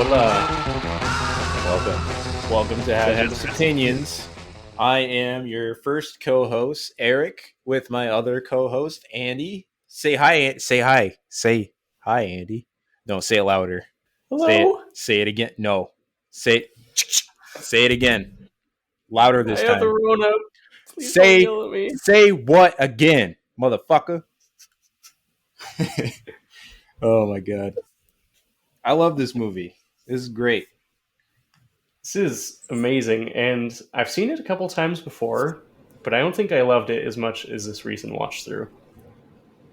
Hola. Welcome to Hazardous Opinions. I am your first co-host, Eric, with my other co-host, Andy. Say hi. Say hi. Say hi, Andy. No, say it louder. Say it. Hello. Say it again. No. Say say it again. Louder I this have the time. Rona. Please don't Say yell at me. say what again, motherfucker? Oh my god. I love this movie. This is great. This is amazing, and I've seen it a couple times before, but I don't think I loved it as much as this recent watch through.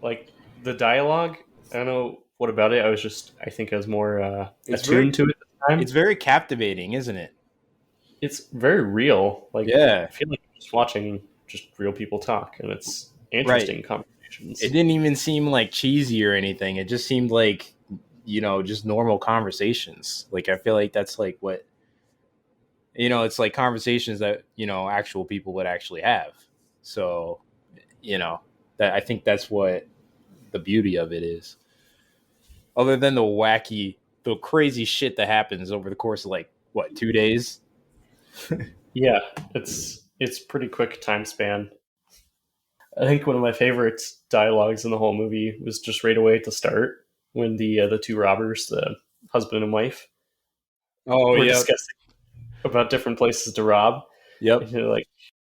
Like the dialogue, I don't know what about it. I think I was more It's attuned very to it at the time. it's very captivating, isn't it? It's very real. Like Yeah. I feel like I'm just watching just real people talk, and it's Right. interesting It conversations. didn't even seem like cheesy or anything. It just seemed like, just normal conversations. Like, I feel like that's like what, it's like conversations that, actual people would actually have. So, you know, that I think that's what the beauty of it is. Other than the crazy shit that happens over the course of like, what, 2 days? Yeah, it's pretty quick time span. I think one of my favorite dialogues in the whole movie was just right away at the start when the two robbers, the husband and wife, Oh, were yeah. discussing about different places to rob. And Yep.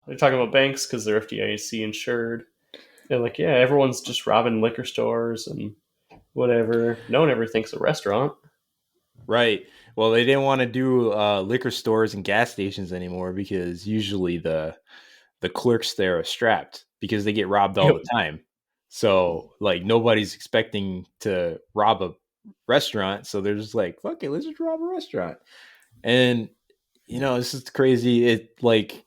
they're talking about banks because they're FDIC insured. And like, yeah, everyone's just robbing liquor stores and whatever. No one ever thinks a restaurant. Right. Well, they didn't want to do liquor stores and gas stations anymore because usually the clerks there are strapped because they get robbed all Yep. the time. So like nobody's expecting to rob a restaurant, so they're just like, "Fuck it, let's just rob a restaurant." And this is crazy. It like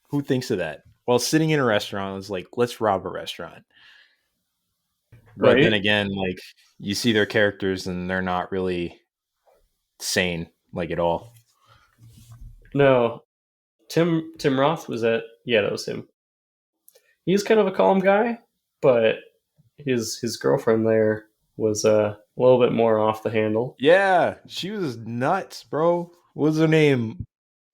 who thinks of that? While sitting in a restaurant, it's like, let's rob a restaurant. But then Right? again, like you see their characters and they're not really sane like at all. No. Tim Roth was at yeah, that was him. He's kind of a calm guy, but his girlfriend there was a little bit more off the handle. Yeah, she was nuts, bro. What was her name?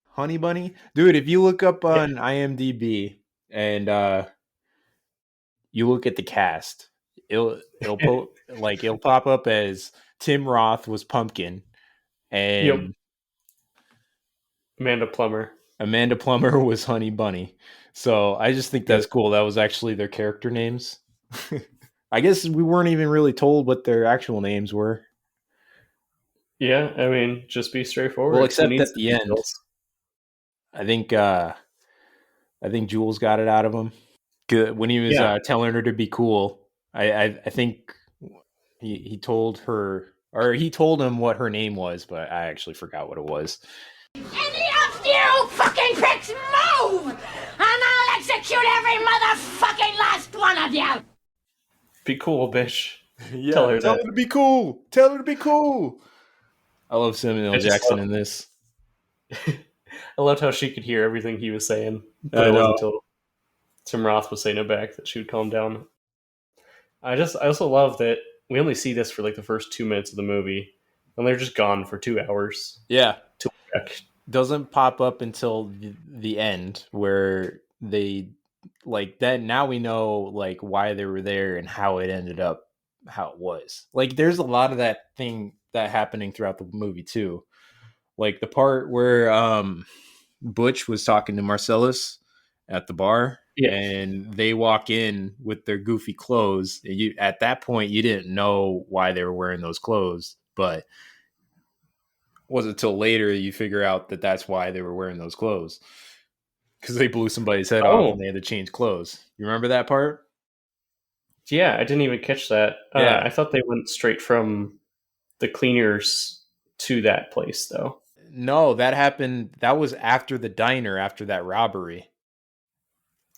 Honey Bunny? Dude, if you look up Yeah. on IMDb and you look at the cast, it'll pop up as Tim Roth was Pumpkin Yep. and Amanda Plummer. Amanda Plummer was Honey Bunny. So I just think Good. that's cool. That was actually their character names. I guess we weren't even really told what their actual names were. Yeah, I mean, just be Well, straightforward. Who except needs at the the end. details? I think Jules got it out of him. Good when he was Yeah. telling her to be cool. I think he told her or he told him what her name was, but I actually forgot what it was. Any of you fucking pricks move! And I'll execute every motherfucking last one of you! Be cool, bitch. Yeah, Tell her tell that. her to be cool. Tell her to be cool. I love Samuel I L. just Jackson love, in this. I loved how she could hear everything he was saying, but I it know. wasn't until Tim Roth was saying it back that she would calm down. I also love that we only see this for like the first 2 minutes of the movie, and they're just gone for 2 hours Yeah, to check. doesn't pop up until the end where they like that. Now we know like why they were there and how it ended up how it was. Like there's a lot of that thing that happening throughout the movie too. Like the part where Butch was talking to Marcellus at the bar Yeah. and they walk in with their goofy clothes. And you at that point you didn't know why they were wearing those clothes, but wasn't until later you figure out that that's why they were wearing those clothes because they blew somebody's head off Oh, and they had to change clothes. You remember that part? yeah. I didn't even catch that. Yeah. I thought they went straight from the cleaners to that place, though. No, that happened. That was after the diner, after that robbery.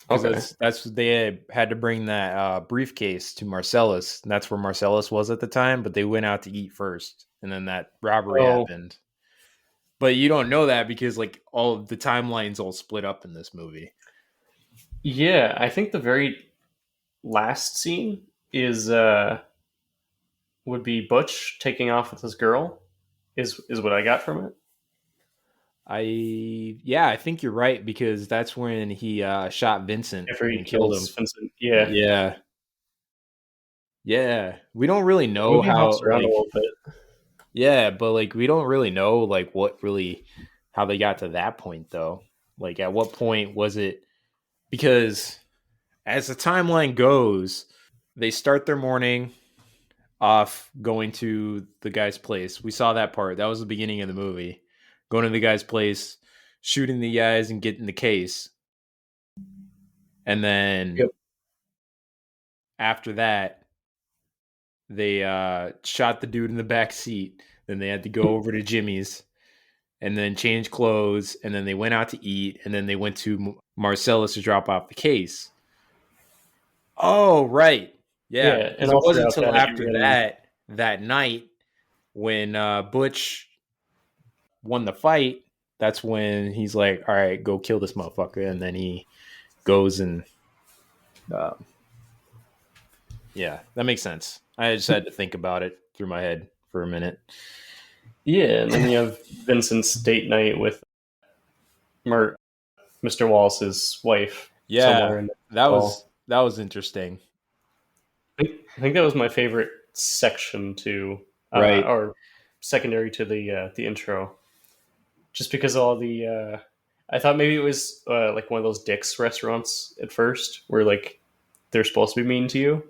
Because Okay. that's they had to bring that briefcase to Marcellus. And that's where Marcellus was at the time, but they went out to eat first, and then that robbery Oh, happened. But you don't know that because like all of the timelines all split up in this movie. yeah. I think the very last scene is would be Butch taking off with his girl, is what I got from it. I think you're right because that's when he shot Vincent After he and killed kills him. Vincent, yeah, Yeah. Yeah. We don't really the know movie hops how around a like little bit. yeah, but like we don't really know like what really how they got to that point though. Like at what point was it because as the timeline goes, they start their morning off going to the guy's place. We saw that part. That was the beginning of the movie. Going to the guy's place, shooting the guys and getting the case. And then Yep. after that, they shot the dude in the back seat. Then they had to go over to Jimmy's and then change clothes. And then they went out to eat. And then they went to Marcellus to drop off the case. Oh, right. Yeah, Yeah, and because it all wasn't throughout until that, after everybody. that night when Butch won the fight, that's when he's like, "All right, go kill this motherfucker," and then he goes and uh, yeah, that makes sense. I just had to think about it through my head for a minute. Yeah, and then you have Vincent's date night with Mr. Wallace's wife somewhere Yeah, in there as that was well. that was interesting. I think that was my favorite section too, Right? or secondary to the intro, just because all the. I thought maybe it was like one of those Dick's restaurants at first, where like they're supposed to be mean to you,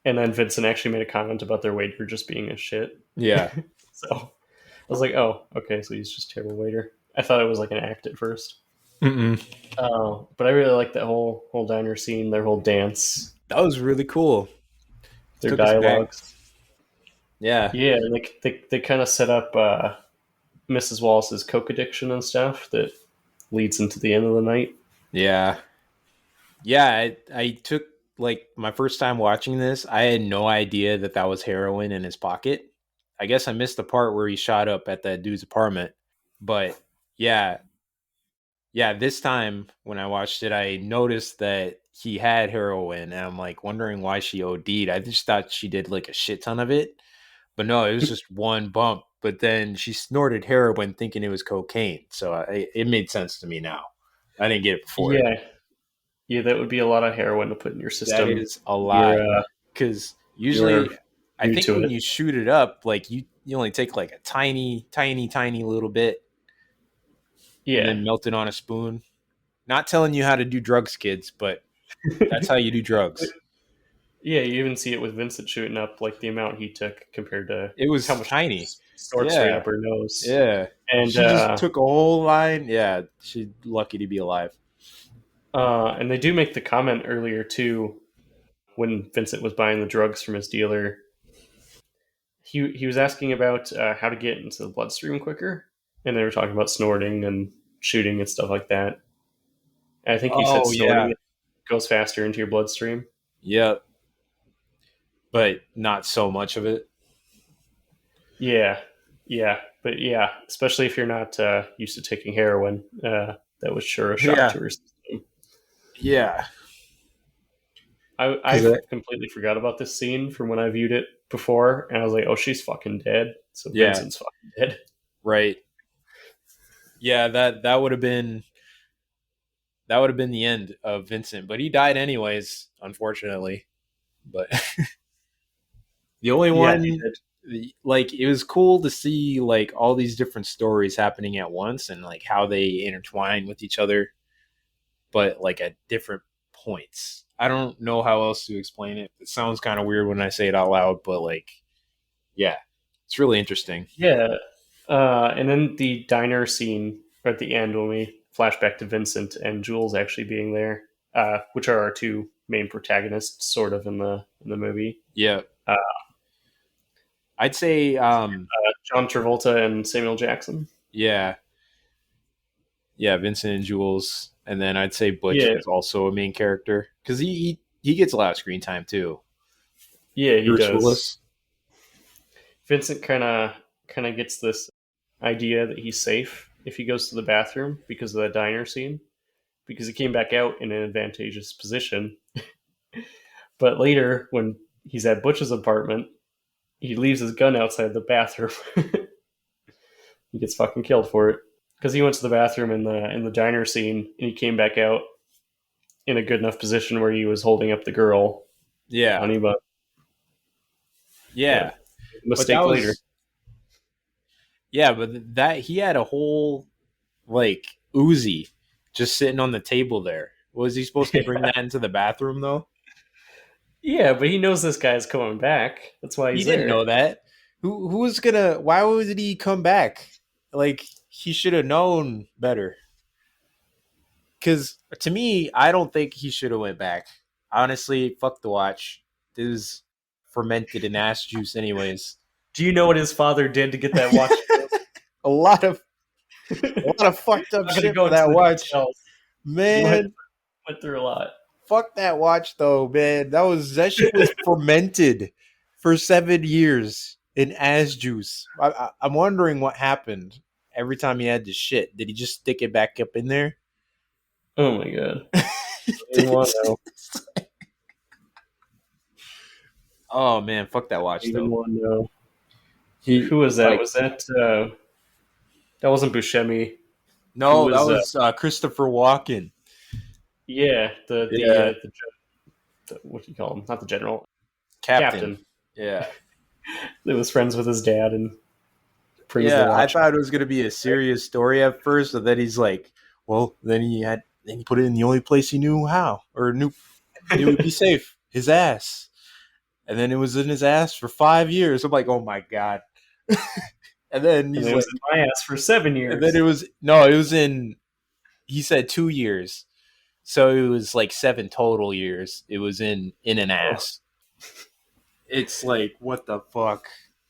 and then Vincent actually made a comment about their waiter just being a shit. Yeah. So I was like, oh, okay, so he's just a terrible waiter. I thought it was like an act at first. Mm-mm. But I really like that whole diner scene, their whole dance, That was really cool. their Took us back. dialogues. Yeah. Yeah, like they kind of set up Mrs. Wallace's coke addiction and stuff that leads into the end of the night. Yeah. Yeah. I took like my first time watching this. I had no idea that that was heroin in his pocket. I guess I missed the part where he shot up at that dude's apartment. But yeah, yeah, this time when I watched it, I noticed that he had heroin, and I'm like wondering why she OD'd. I just thought she did like a shit ton of it, but no, it was just one bump. But then she snorted heroin thinking it was cocaine, so it made sense to me now. I didn't get it before. Yeah, yeah, that would be a lot of heroin to put in your That system. is a You're lot because you're usually I new think to when it. you shoot it up, like you only take like a tiny, tiny, tiny little bit and Yeah, then melt it on a spoon. Not telling you how to do drugs, kids, but that's how you do drugs. yeah. You even see it with Vincent shooting up, like the amount he took compared to It how was much tiny. snorted straight Yeah. up her nose. Yeah. And She just took a whole line. Yeah. She's lucky to be alive. and they do make the comment earlier too when Vincent was buying the drugs from his dealer. He was asking about how to get into the bloodstream quicker, and they were talking about snorting and shooting and stuff like that. And I think he said Oh, yeah. snorting goes faster into your bloodstream. Yeah. But not so much of it. Yeah, yeah, but yeah, especially if you're not used to taking heroin, that was sure a shock Yeah. to her system. Yeah. I Because, completely forgot about this scene from when I viewed it before, and I was like, oh, she's fucking dead. So yeah. Vincent's fucking dead. Right. Yeah. That would have been the end of Vincent, but he died anyways, unfortunately. But the only Yeah, he one did. like it was cool to see like all these different stories happening at once and like how they intertwine with each other but like at different points. I don't know how else to explain it. It sounds kind of weird when I say it out loud, but like yeah, it's really interesting. Yeah, and then the diner scene at the end when we flash back to Vincent and Jules actually being there, which are our two main protagonists, sort of in the movie. Yeah. Uh, I'd say John Travolta and Samuel Jackson. yeah, yeah, Vincent and Jules, and then I'd say Butch Yeah, is also a main character because he gets a lot of screen time too. yeah, he Bruce does. Willis. Vincent kind of gets this idea that he's safe if he goes to the bathroom because of that diner scene, because he came back out in an advantageous position. But later, when he's at Butch's apartment, he leaves his gun outside the bathroom. He gets fucking killed for it because he went to the bathroom in the diner scene and he came back out in a good enough position where he was holding up the girl, Yeah. honey, but Yeah. But that mistake later. was yeah, but that he had a whole like Uzi just sitting on the table there. Was he supposed to bring that into the bathroom though? Yeah, but he knows this guy's coming back. That's why He he's didn't there. know that. Who was gonna? Why would he come back? Like he should have known better. Because to me, I don't think he should have went back. Honestly, fuck the watch. It was fermented in ass juice, anyways. Do you know what his father did to get that watch? A lot of I'm fucked up not gonna shit go for into that the watch, details. He man. went through a lot. Fuck that watch though, man. That shit was fermented for 7 years in ass juice. I'm wondering what happened every time he had to shit. Did he just stick it back up in there? Oh my god! I didn't want to know. Oh man, fuck that I watch didn't even though. want to know. He Who was that? like Was that wasn't Buscemi? Who no, that was was Christopher Walken. yeah Yeah, the what do you call him? Not the general, Captain. captain. Yeah, That was friends with his dad and praised the yeah. I watch. thought it was gonna be a serious story at first, but then he's like, well, then he put it in the only place he knew how or knew would be safe, his ass. And then it was in his ass for 5 years. I'm like, oh my god. And then And he's it like, was in my ass for 7 years. and then it was no, it was in. He said 2 years, so it was like 7 total years. It was in an ass. It's like, what the fuck?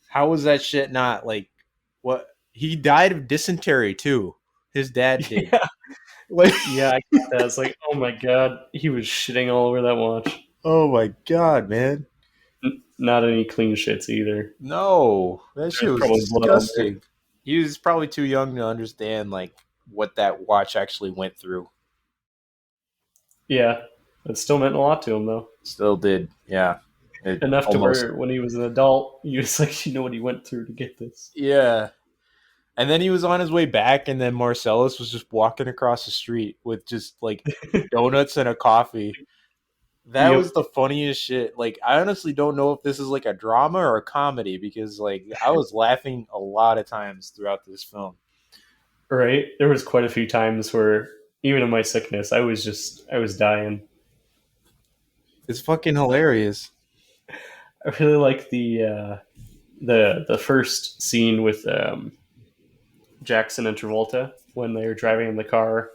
How was that shit not like what? He died of dysentery too. His dad did. Yeah, Like, yeah, I got that. It's like, oh my god, he was shitting all over that watch. oh my god, man. Not any clean shits either. No, that shit There's was probably blood on there. disgusting. He was probably too young to understand like what that watch actually went through. Yeah, it still meant a lot to him though. Still did, yeah. It Enough to almost, where when he was an adult, he was like, you know what he went through to get this. yeah. And then he was on his way back, and then Marcellus was just walking across the street with just like donuts and a coffee. That Yep. was the funniest shit. Like, I honestly don't know if this is like a drama or a comedy because, like, I was laughing a lot of times throughout this film. Right? There was quite a few times where even in my sickness, I was dying. It's fucking hilarious. I really like the first scene with Jackson and Travolta when they're driving in the car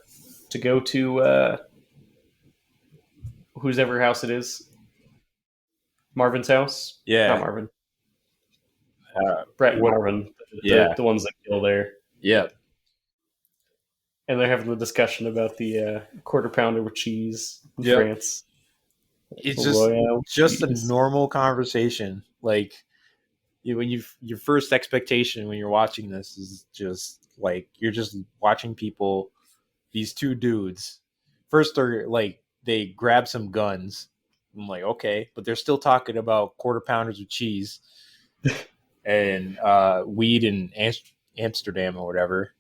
to go to whose ever house it is. Marvin's house? Yeah. Not Marvin. Brett and what- Marvin. Yeah. The ones that kill there. Yeah. And they're having the discussion about the quarter pounder with cheese in Yep. France. It's Royale a cheese. normal conversation. Like, your first expectation when you're watching this is just like you're just watching people, these two dudes. First, they're like they grab some guns. I'm like, okay, but they're still talking about quarter pounders with cheese and weed in Amsterdam or whatever.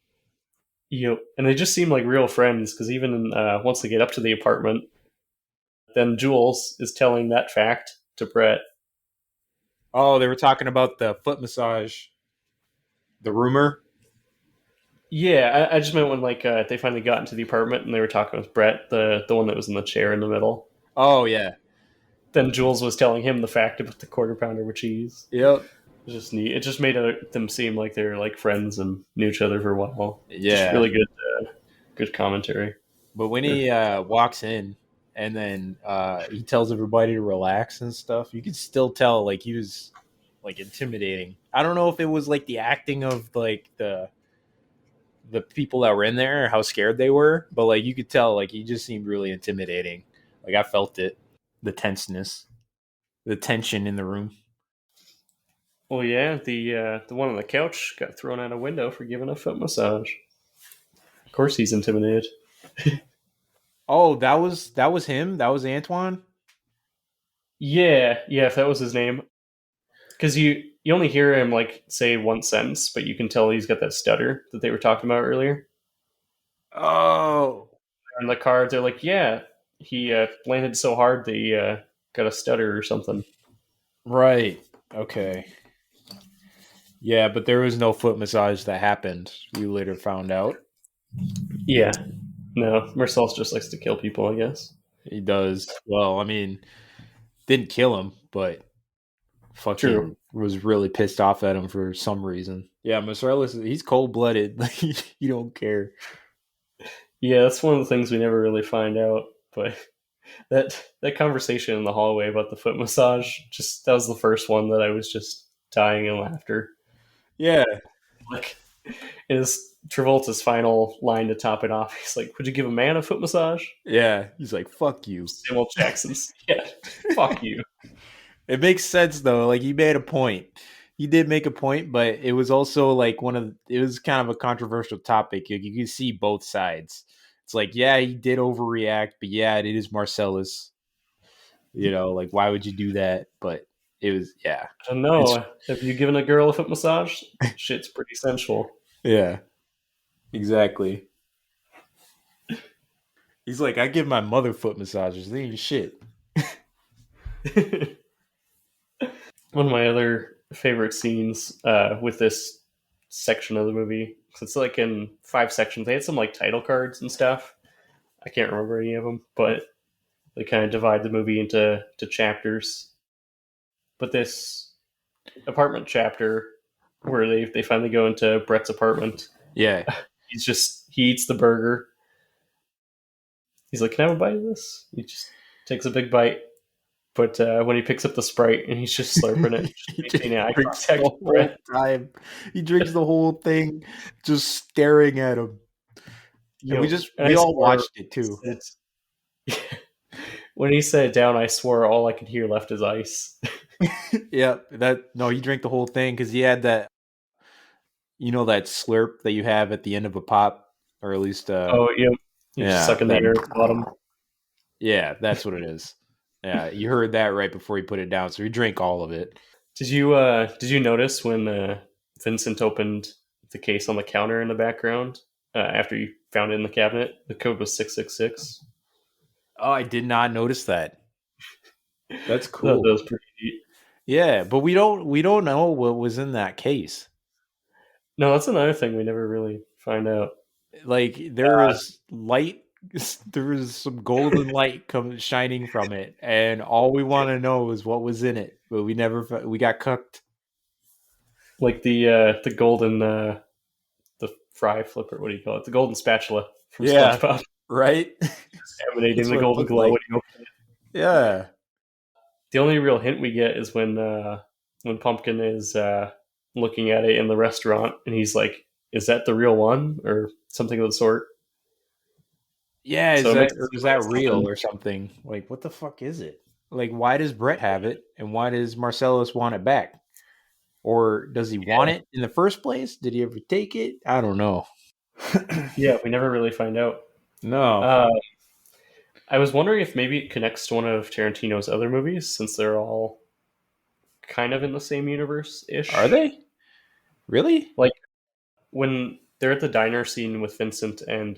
Yep. And they just seem like real friends because even once they get up to the apartment, then Jules is telling that fact to Brett. Oh, they were talking about the foot massage, the rumor. Yeah, I just meant when like they finally got into the apartment and they were talking with Brett, the one that was in the chair in the middle. Oh yeah, Then Jules was telling him the fact about the quarter pounder with cheese. yep, It was just neat. It just made them seem like they were like friends and knew each other for a while. yeah. Just really good, good commentary. But when he walks in and then he tells everybody to relax and stuff, you could still tell like he was like intimidating. I don't know if it was like the acting of like the people that were in there or how scared they were, but like you could tell like he just seemed really intimidating. Like I felt it, the tenseness, the tension in the room. Well, yeah, the one on the couch got thrown out a window for giving a foot massage. Of course, he's intimidated. Oh, that was him. That was Antoine. Yeah, if that was his name. because you only hear him like say one sentence, but you can tell he's got that stutter that they were talking about earlier. Oh, On the cards, they're like, yeah, he landed so hard that he got a stutter or something. right. Okay. Yeah, but there was no foot massage that happened. We later found out. Yeah, no, Marcellus just likes to kill people, I guess. He does. Well, I mean, didn't kill him, but True. fucking was really pissed off at him for some reason. Yeah, Marcellus, he's cold blooded. Like he don't care. Yeah, that's one of the things we never really find out. But that conversation in the hallway about the foot massage, just that was the first one that I was just dying in laughter. Yeah, Like, is Travolta's final line to top it off? He's like, "Would you give a man a foot massage?" yeah. He's like, "Fuck you." Samuel Jackson's, yeah, fuck you. It makes sense though. Like he made a point. He did make a point, but it was also like it was kind of a controversial topic. You can see both sides. It's like, yeah, he did overreact, but yeah, it is Marcellus. Like why would you do that? But it was, yeah. I don't It's know. Have you given a girl a foot massage? Shit's pretty sensual. yeah, exactly. He's like, I give my mother foot massages. They ain't shit. One of my other favorite scenes with this section of the movie, 'cause it's like in 5 sections. They had some like title cards and stuff. I can't remember any of them, but they kind of divide the movie into chapters. But this apartment chapter where they finally go into Brett's apartment, Yeah. he eats the burger. He's like, "Can I have a bite of this?" He just takes a big bite. But when he picks up the Sprite and he's just slurping it, just He just maintaining eye drinks contact the with whole Brett. time. He drinks the whole thing, just staring at him. And And I we all swore watched it too. when he sat down, I swore all I could hear left is ice. Yeah, he drank the whole thing because he had that, that slurp that you have at the end of a pop, or at least, Oh, yeah, he's just yeah, sucking the air at the bottom. yeah, that's what it is. Yeah, you heard that right before he put it down, so he drank all of it. Did you notice when Vincent opened the case on the counter in the background after you found it in the cabinet? The code was 666. Oh, I did not notice that. That's That cool. was pretty neat. Yeah, but we don't know what was in that case. No, that's another thing we never really find out. Like there is light, there is some golden light shining from it, and all we want to know is what was in it. But we got cooked. Like the golden the fry flipper. What do you call it? The golden spatula from Yeah, SpongeBob, right. emanating That's the what it golden looked glow like. when you open it. Yeah. The only real hint we get is when Pumpkin is looking at it in the restaurant, and he's like, "Is that the real one?" or something of the sort. Yeah, So it makes is like that it's something. real or something? Like, what the fuck is it? Like, why does Brett have it, and why does Marcellus want it back? Or does he want it in the first place? Did he ever take it? I don't know. Yeah, we never really find out. No. Uh, I was wondering if maybe it connects to one of Tarantino's other movies, since they're all kind of in the same universe Are ish. they? Really? Like when they're at the diner scene with Vincent and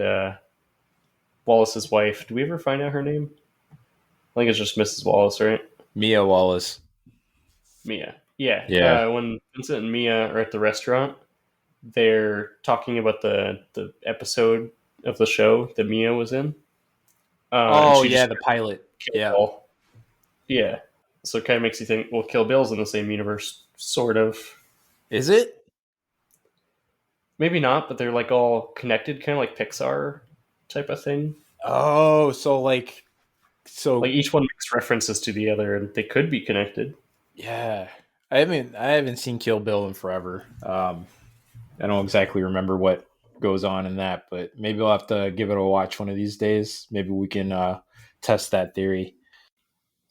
Wallace's wife. Do we ever find out her name? I think it's just Mrs. Wallace, right? Mia Wallace. Mia. Yeah. Yeah. When Vincent and Mia are at the restaurant, they're talking about the episode of the show that Mia was in, and Oh she yeah, just the pilot. Kill Yeah. Bill. Yeah. So it kind of makes you think, well, Kill Bill's in the same universe, sort of. Is it? Maybe not, but they're like all connected, kind of like Pixar type of thing. Oh, Like so each one makes references to the other, and they could be connected. yeah. I haven't seen Kill Bill in forever. I don't exactly remember what goes on in that, but maybe I'll have to give it a watch one of these days. Maybe we can test that theory.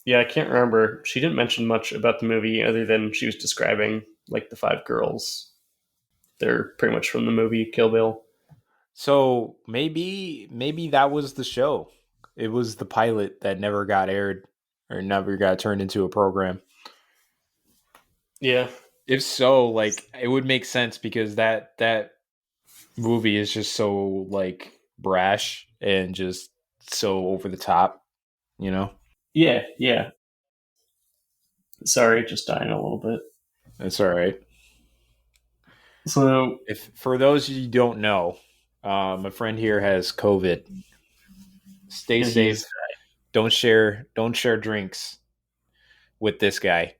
Yeah, I can't remember. She didn't mention much about the movie other than she was describing like the five girls. They're pretty much from the movie Kill Bill. So maybe that was the show. It was the pilot that never got aired or never got turned into a program. Yeah. If so, like it would make sense because that movie is just so like brash and just so over the top, you know. Yeah. Yeah. Sorry, just dying a little bit. That's all right. So If for those of you who don't know, my friend here has COVID. Stay and he's safe. Don't share drinks with this guy.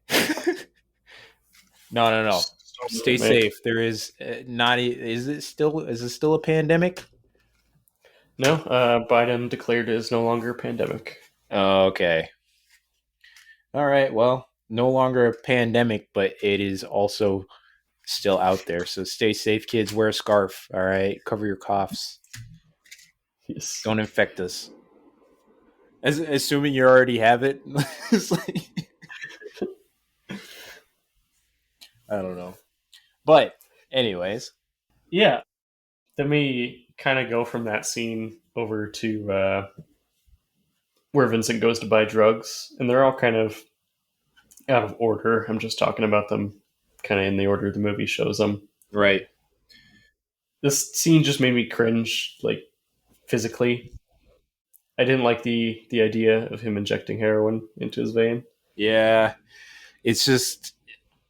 No. still with Stay it, mate. safe. There is not. Is it still a pandemic? No, Biden declared it is no longer a pandemic. Okay. All right. Well, no longer a pandemic, but it is also still out there. So stay safe, kids. Wear a scarf. All right. Cover your coughs. Yes. Don't infect us. Assuming you already have it. It's like- I don't know. But anyways, Yeah. Then we kind of go from that scene over to where Vincent goes to buy drugs, and they're all kind of out of order. I'm just talking about them kind of in the order the movie shows them. right. This scene just made me cringe, like physically. I didn't like the idea of him injecting heroin into his vein. Yeah. It's just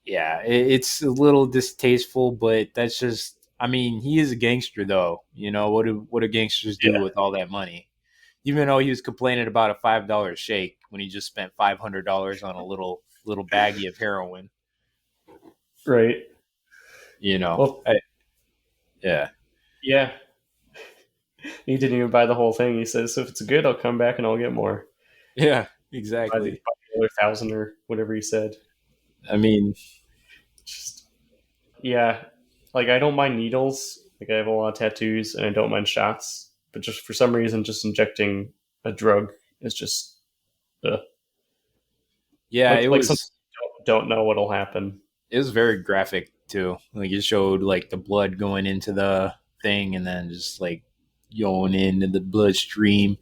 it's a little distasteful, but that's just I mean, he is a gangster though. You know, what do gangsters do Yeah, with all that money? Even though he was complaining about a $5 shake when he just spent $500 on a little baggie of heroin, right. you know. Well, Yeah. yeah. He didn't even buy the whole thing. He says, "So if it's good, I'll come back and I'll get more. Yeah, Buy exactly. the other 1,000 or whatever he said." I mean, Just yeah, like I don't mind needles. Like I have a lot of tattoos, and I don't mind shots. But just for some reason, just injecting a drug is just uh, yeah, like some don't know what'll happen. it was very graphic too. Like it showed like the blood going into the thing and then just like going into the bloodstream,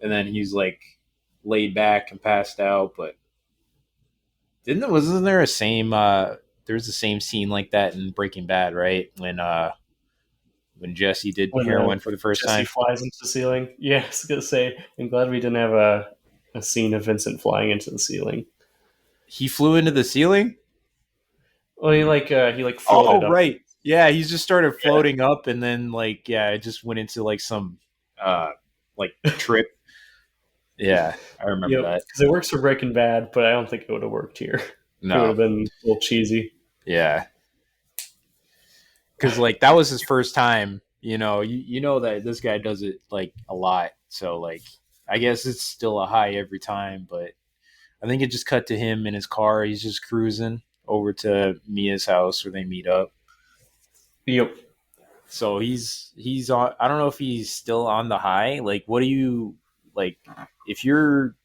and then he's like laid back and passed out. But wasn't there a same there's the same scene like that in Breaking Bad, right? When Jesse did When heroin for the first Jesse time. flies into the ceiling. Yeah, I was gonna say, I'm glad we didn't have a scene of Vincent flying into the ceiling. He flew into the ceiling? Well, he like floated Oh, up. right. Yeah, he just started Yeah, floating up and then like yeah, it just went into like some uh like trip. Yeah, I remember yep. that. Because it works for Breaking Bad, but I don't think it would have worked here. It would No. have been a little cheesy. Yeah. Cuz like that was his first time, you know that this guy does it like a lot. So like I guess it's still a high every time, but I think it just cut to him in his car. He's just cruising over to Mia's house where they meet up. Yep. So he's on. I don't know if he's still on the high. Like, what do you like? If you're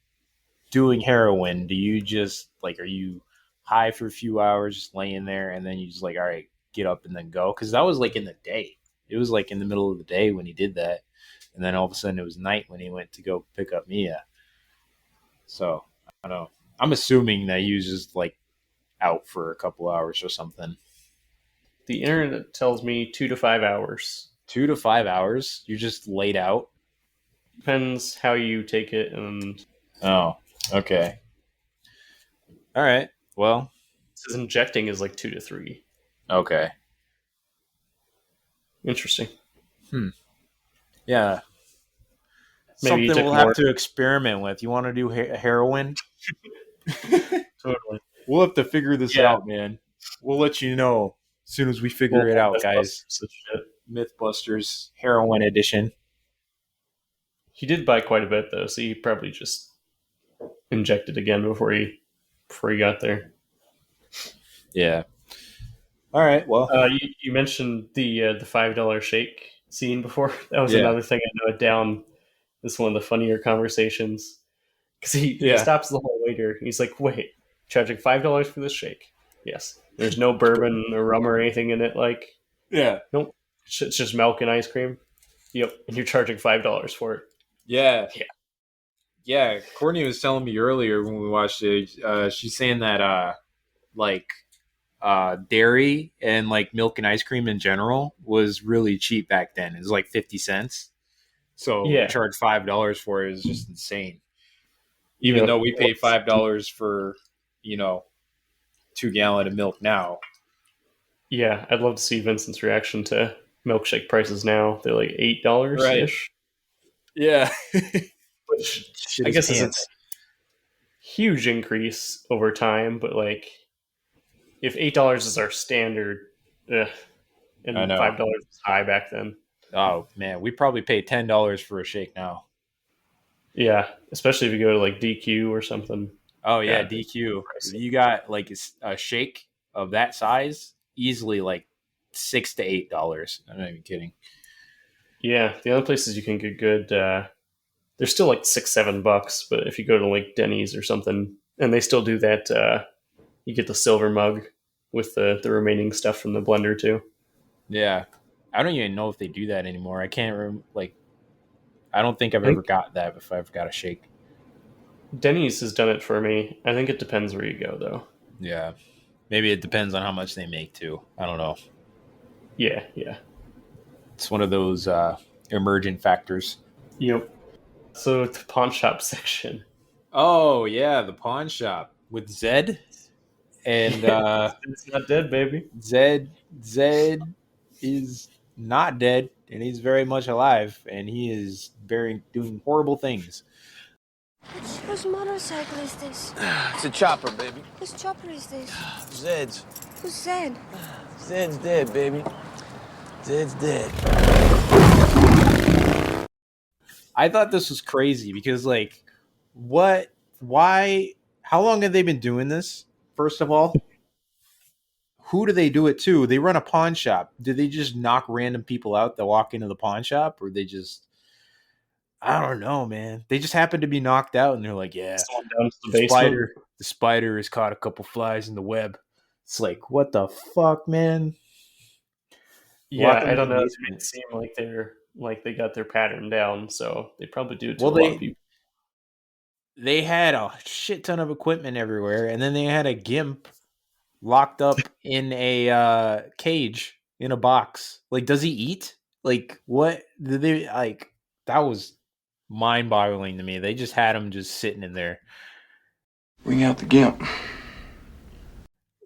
doing heroin, do you just like are you high for a few hours, just laying there, and then you just like, all right, get up and then go? Because that was like in the day. It was like in the middle of the day when he did that, and then all of a sudden it was night when he went to go pick up Mia. So I don't know. I'm assuming that he was just like out for a couple hours or something. The internet tells me 2 to 5 hours. 2 to 5 hours. You're just laid out. Depends how you take it, and Oh, okay. All right. Well, his injecting is like 2 to 3. okay. Interesting. Hmm. Yeah. Maybe he Something took we'll have more. to experiment with. You want to do heroin? Totally. We'll have to figure this Yeah. out, man. We'll let you know as soon as we figure Well, it out, that's guys. such shit. Mythbusters Heroin Edition. He did buy quite a bit though, so he probably just injected again before he got there. Yeah. All right. Well. You mentioned the $5 shake scene before. That was Yeah. another thing I noted down. This is one of the funnier conversations because he Yeah. stops the whole waiter. He's like, "Wait, charging $5 for this shake? Yes. There's no bourbon or rum or anything in it. Like, Yeah. nope. It's just milk and ice cream. Yep. And you're charging $5 for it. Yeah. Yeah. Yeah. Courtney was telling me earlier when we watched it. She's saying that like dairy and like milk and ice cream in general was really cheap back then. It was like 50 cents. So to Yeah. charge $5 for it is just insane. Even though Yep. we pay $5 for, you know, 2 gallon of milk now. Yeah, I'd love to see Vincent's reaction to milkshake prices now. They're like $8 Right. ish, Yeah. which Shit I his guess isn't pants. a huge increase over time, but like if $8 is our standard, ugh, I and know. $5 was high back then. Oh man, we probably pay $10 for a shake now. Yeah, especially if you go to like DQ or something. Oh yeah, God, DQ. pricey. You got like a shake of that size, easily like $6 to $8. I'm not even kidding. Yeah, the other places you can get good, they're still like $6, $7. But if you go to like Denny's or something, and they still do that, you get the silver mug with the remaining stuff from the blender too. Yeah, I don't even know if they do that anymore. I can't remember. Like, I don't think I've I ever think got that if I've got a shake. Denny's has done it for me. I think it depends where you go though. Yeah, maybe it depends on how much they make too. I don't know. Yeah, yeah. It's one of those emergent factors. Yep. So the pawn shop section. Oh yeah, the pawn shop with Zed and Yeah, it's not dead, baby. Zed is not dead and he's very much alive and he is very doing horrible things. Whose motorcycle is this? It's a chopper, baby. Whose chopper is this? Zed's. Who's Zed? Zed's dead, baby. Zed's dead. I thought this was crazy because like what why how long have they been doing this? First of all, who do they do it to? They run a pawn shop. Do they just knock random people out that walk into the pawn shop or they just I don't know, man. They just happen to be knocked out and they're like, yeah, Someone down to the the basement. spider has caught a couple flies in the web. It's like, what the fuck, man? Lock Yeah, them I in don't the know. It made basement. it seem like they got their pattern down, so they probably do it to Well, a lot of people. they had a shit ton of equipment everywhere, and then they had a gimp locked up in a cage in a box. Like, does he eat? Like, what did they like? That was mind-boggling to me. They just had him just sitting in there. Bring out the gimp.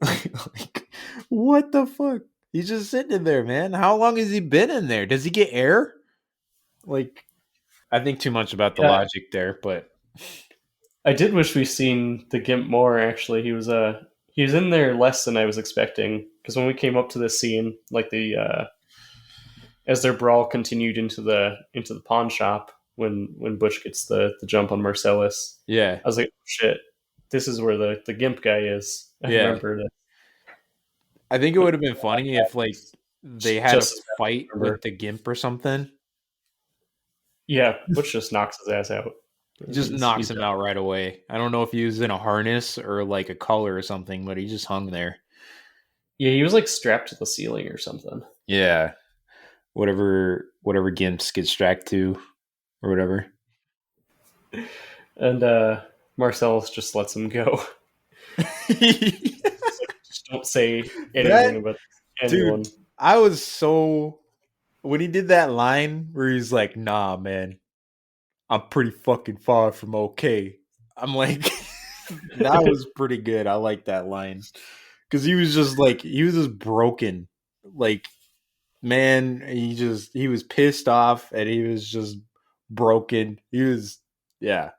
Like, what the fuck? He's just sitting in there, man. How long has he been in there? Does he get air? Like, I think too much about the Yeah, logic there, but I did wish we seen the Gimp more. Actually, he was in there less than I was expecting. Because when we came up to this scene, like the as their brawl continued into the pawn shop, when Butch gets the jump on Marcellus, yeah, I was like, oh, shit, this is where the Gimp guy is. I yeah. remember that, I think it but would have been funny if like they had a just as bad as fight I remember. with the gimp or something. Yeah, Butch just knocks his ass out. He just knocks He's him done. out right away. I don't know if he was in a harness or like a collar or something, but he just hung there. Yeah, he was like strapped to the ceiling or something. Yeah. Whatever gimps get strapped to or whatever. And Marcellus just lets him go. Just don't say anything That about anyone. dude, I was so when he did that line where he's like, nah, man, I'm pretty fucking far from okay. I'm like, that was pretty good. I like that line. Because he was just broken. Like, man, he was pissed off and he was just broken. Yeah.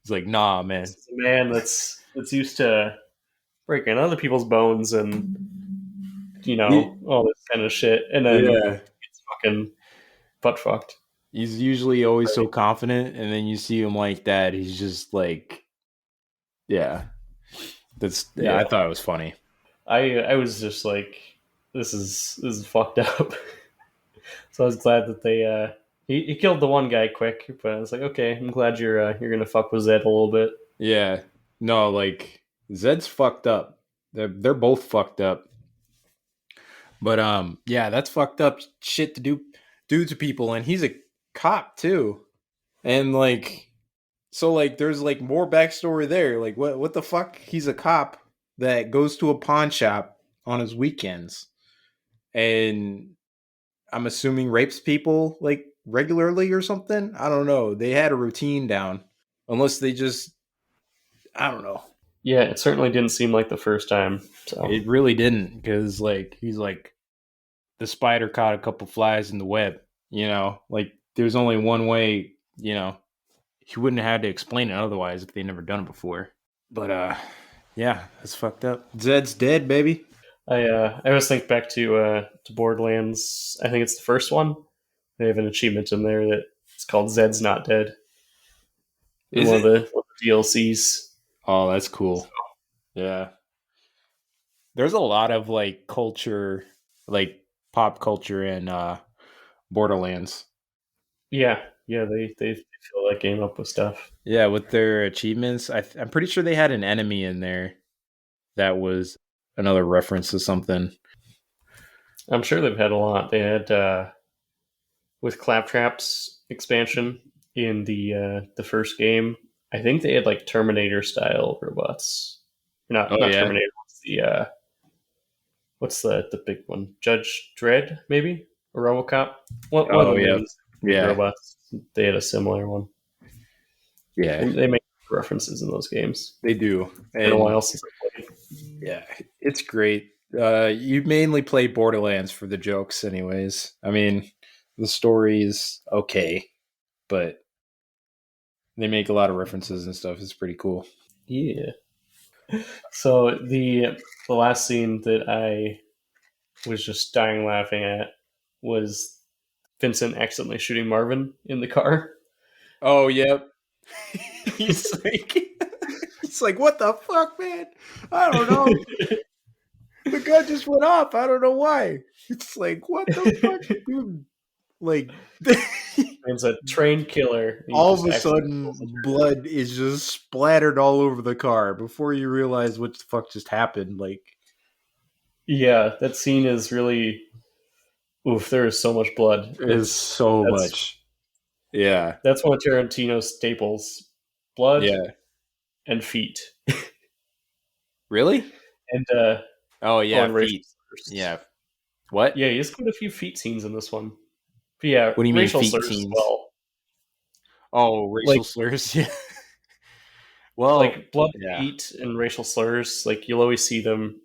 He's like, nah, man. This is a man that's used to breaking other people's bones and all this kind of shit, and then Yeah. it's fucking butt fucked. He's usually always so confident, and then you see him like that. He's just like, yeah. Yeah. I thought it was funny. I was just like, this is fucked up. So I was glad that they he killed the one guy quick, but I was like, okay, I'm glad you're gonna fuck with Zed a little bit. Yeah. No, like Zed's fucked up. They're both fucked up. But yeah, that's fucked up shit to do to people, and he's a cop too. And like so like there's like more backstory there. Like what the fuck? He's a cop that goes to a pawn shop on his weekends, and I'm assuming rapes people like regularly or something. I don't know. They had a routine down, unless they just, I don't know. Yeah, it certainly didn't seem like the first time. So It really didn't, because like he's like the spider caught a couple flies in the web. Like there's only one way. He wouldn't have had to explain it otherwise if they'd never done it before. But yeah, that's fucked up. Zed's dead, baby. I always think back to Borderlands. I think it's the first one. They have an achievement in there that it's called Zed's Not Dead. Is One it? of the DLCs. Oh, that's cool. Yeah. There's a lot of like culture, like pop culture in Borderlands. Yeah, yeah, they fill that game up with stuff. Yeah, with their achievements. I'm pretty sure they had an enemy in there that was another reference to something. I'm sure they've had a lot. They had with Claptrap's expansion in the first game. I think they had like Terminator style robots. Oh, Not yeah. Terminator. What's the big one? Judge Dredd, maybe, or RoboCop. One of the yeah. main big robots. They had a similar one. Yeah, They make references in those games. they do. It's been a And while since I played. yeah, it's great. You mainly play Borderlands for the jokes, anyways. I mean, the story is okay, but they make a lot of references and stuff. It's pretty cool. Yeah. So the last scene that I was just dying laughing at was Vincent accidentally shooting Marvin in the car. Oh, yep. he's like, it's like, what the fuck, man? I don't know. The gun just went off. I don't know why. It's like, what the fuck, dude? Like, It's a trained killer. He all just of a accidentally sudden, pulls the trigger. blood is just splattered all over the car before you realize what the fuck just happened. Like, Yeah, that scene is really oof. There is so much blood. is so That's- much. Yeah, That's one of Tarantino's staples: blood yeah. and feet, Really? and Oh, yeah, and racial feet. slurs. Yeah. What? Yeah, he has quite a few feet scenes in this one. But yeah, What do you mean racial feet slurs scenes? as well. Oh, racial Like- slurs. Yeah. Well, Like blood, yeah. feet, and racial slurs. Like you'll always see them,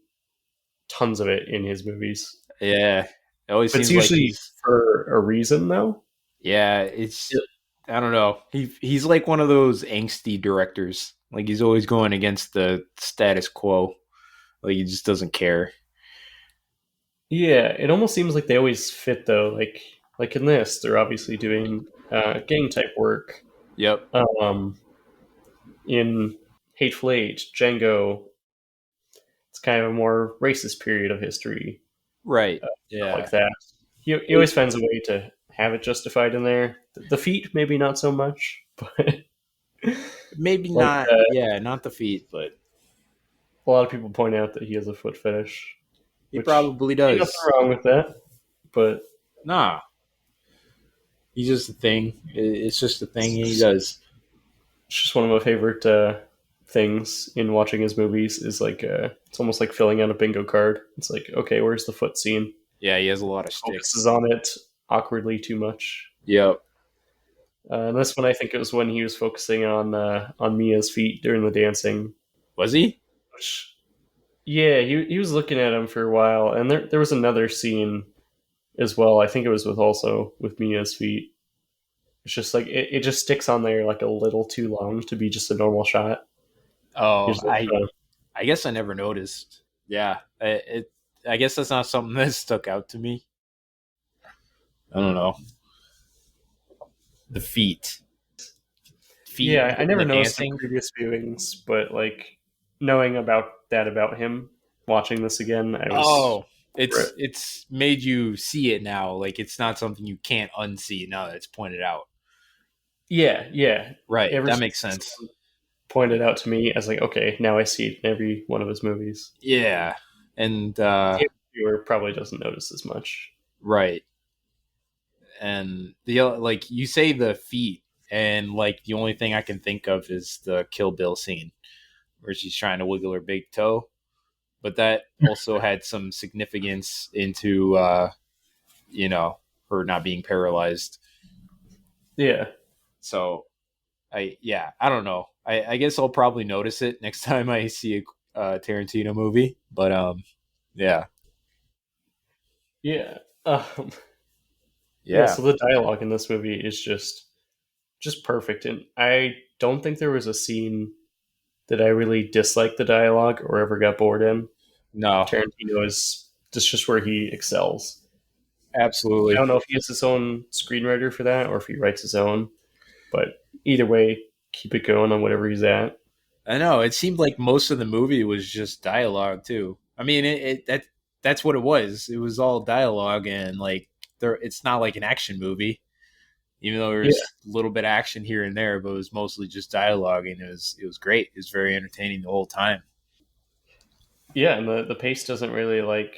tons of it in his movies. Yeah. It always But it's seems like usually he's. for a reason, though. Yeah, it's. I don't know. He's like one of those angsty directors. Like he's always going against the status quo. Like he just doesn't care. Yeah, it almost seems like they always fit though. Like in this, they're obviously doing gang type work. Yep. In Hateful Eight, Django, it's kind of a more racist period of history, Right. stuff Yeah. like that. He always finds a way to have it justified in there. The feet, maybe not so much, but Maybe Like, not. Yeah, not the feet, but a lot of people point out that he has a foot fetish. he Which- probably Ain't does. nothing wrong with that, but Nah. He's just a thing. It's just a thing he does. it's just one of my favorite things in watching his movies is like it's almost like filling out a bingo card. It's like, okay, where's the foot scene? Yeah, he has a lot of sticks. Focuses on it awkwardly too much. Yep. And this one, I think it was when he was focusing on Mia's feet during the dancing. Was he? Which, yeah, he was looking at him for a while, and there was another scene as well. I think it was with Mia's feet. It's just like it just sticks on there like a little too long to be just a normal shot. Oh, He's like, I guess I never noticed. Yeah, I guess that's not something that stuck out to me. I don't know. The feet. Yeah, I never the noticed in dancing. previous viewings, but like knowing about him, watching this again, I was Oh, it's Right. it's made you see it now. Like it's not something you can't unsee now that it's pointed out. yeah. Right. Ever That since makes sense. someone pointed out to me, I was like, okay, now I see it in every one of his movies. Yeah. And The viewer probably doesn't notice as much. right. And the like you say the feet, and like the only thing I can think of is the Kill Bill scene where she's trying to wiggle her big toe. but that also had some significance into you know, her not being paralyzed. Yeah. So I don't know. I guess I'll probably notice it next time I see a Tarantino movie. But yeah, Yeah. Yeah, yeah, so the dialogue in this movie is just perfect, and I don't think there was a scene that I really disliked the dialogue or ever got bored in. no, Tarantino is just where he excels. I absolutely. don't know if he has his own screenwriter for that or if he writes his own, but either way, keep it going on whatever he's at. I know it seemed like most of the movie was just dialogue too. I mean, that's what it was. It was all dialogue and like there. It's not like an action movie, even though Yeah, there's a little bit of action here and there, but it was mostly just dialogue, and it was great. It was very entertaining the whole time. yeah, and the pace doesn't really like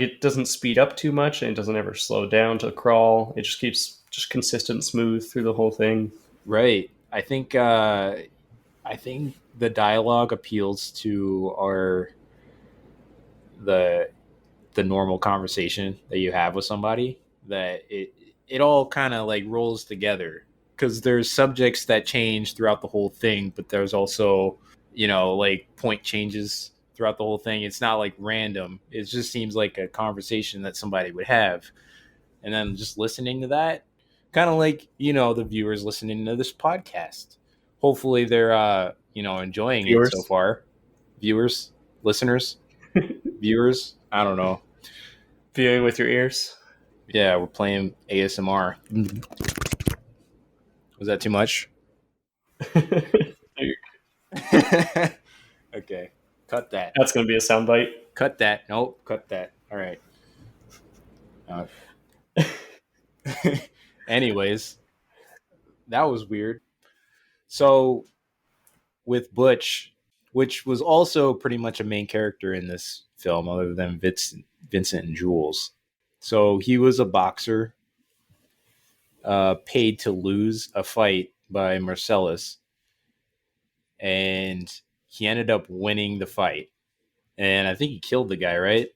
it doesn't speed up too much, and it doesn't ever slow down to crawl. It just keeps just consistent, smooth through the whole thing. Right. I think the dialogue appeals to our the the normal conversation that you have with somebody, that it all kind of like rolls together, because there's subjects that change throughout the whole thing, but there's also, like point changes throughout the whole thing. It's not like random. It just seems like a conversation that somebody would have, and then just listening to that, kind of like, the viewers listening to this podcast. Hopefully they're enjoying it so Viewers, far. Viewers, listeners, viewers, I don't know. viewing with your ears. Yeah, we're playing ASMR. Was that too much? Okay. Cut that. That's going to be a soundbite. Cut that. Nope. Cut that. All right. Uh, anyways, that was weird. So with Butch, which was also pretty much a main character in this film, other than Vincent and Jules. So he was a boxer, paid to lose a fight by Marcellus, and he ended up winning the fight. And I think he killed the guy, right?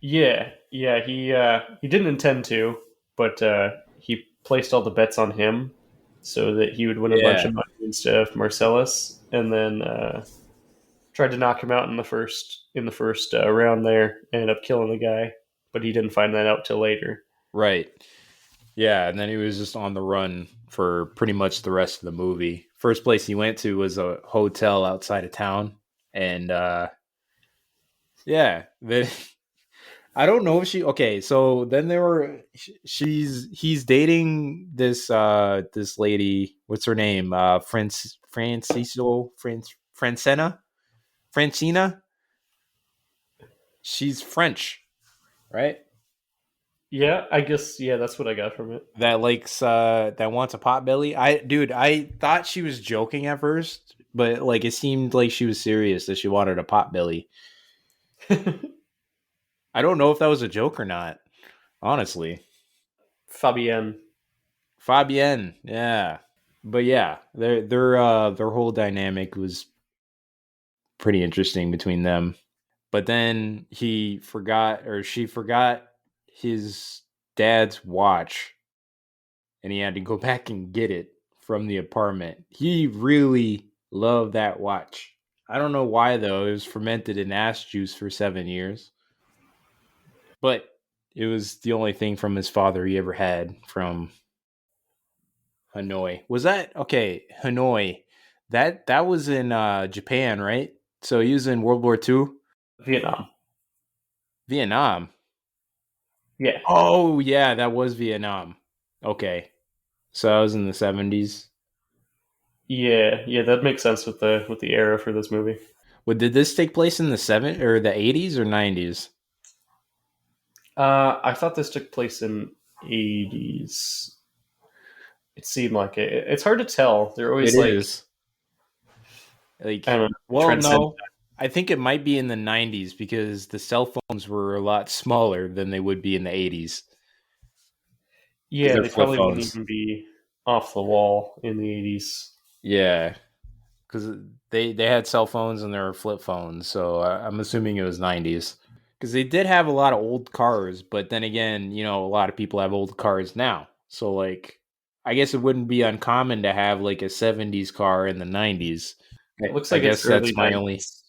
Yeah, yeah. He didn't intend to, but he placed all the bets on him so that he would win a bunch Yeah, of money instead of Marcellus, and then tried to knock him out in the first round there. Ended up killing the guy, but he didn't find that out till later. right. Yeah, and then he was just on the run for pretty much the rest of the movie. First place he went to was a hotel outside of town, and yeah, then I don't know if she. Okay, so then there were. He's dating this lady. What's her name? Francina. She's French, right? Yeah, I guess. Yeah, that's what I got from it. That wants a pot belly. I thought she was joking at first, but like it seemed like she was serious that she wanted a pot belly. I don't know if that was a joke or not, honestly. Fabienne. Fabienne, yeah. But yeah, their whole dynamic was pretty interesting between them. But then she forgot his dad's watch, and he had to go back and get it from the apartment. He really loved that watch. I don't know why though. It was fermented in ass juice for 7 years, but it was the only thing from his father he ever had from Hanoi. Was that okay? Hanoi. That was in Japan, right? So he was in World War II. Vietnam. Vietnam. Yeah. Oh yeah, that was Vietnam. Okay, so I was in the 70s. Yeah, yeah, that makes sense with the era for this movie. What did this take place in the the 80s or 90s? I thought this took place in 80s. It seemed like it. It's hard to tell. They're It always like is. Like, I don't know, well, transcend. no, I think it might be in the 90s because the cell phones were a lot smaller than they would be in the 80s because Yeah, they're they flip probably wouldn't phones. even be off the wall in the 80s. Yeah, because They had cell phones and there were flip phones, so I'm assuming it was 90s. Because they did have a lot of old cars, but then again, you know, a lot of people have old cars now. So like, I guess it wouldn't be uncommon to have like a 70s car in the 90s. It looks I like it's guess that's early my only 90s.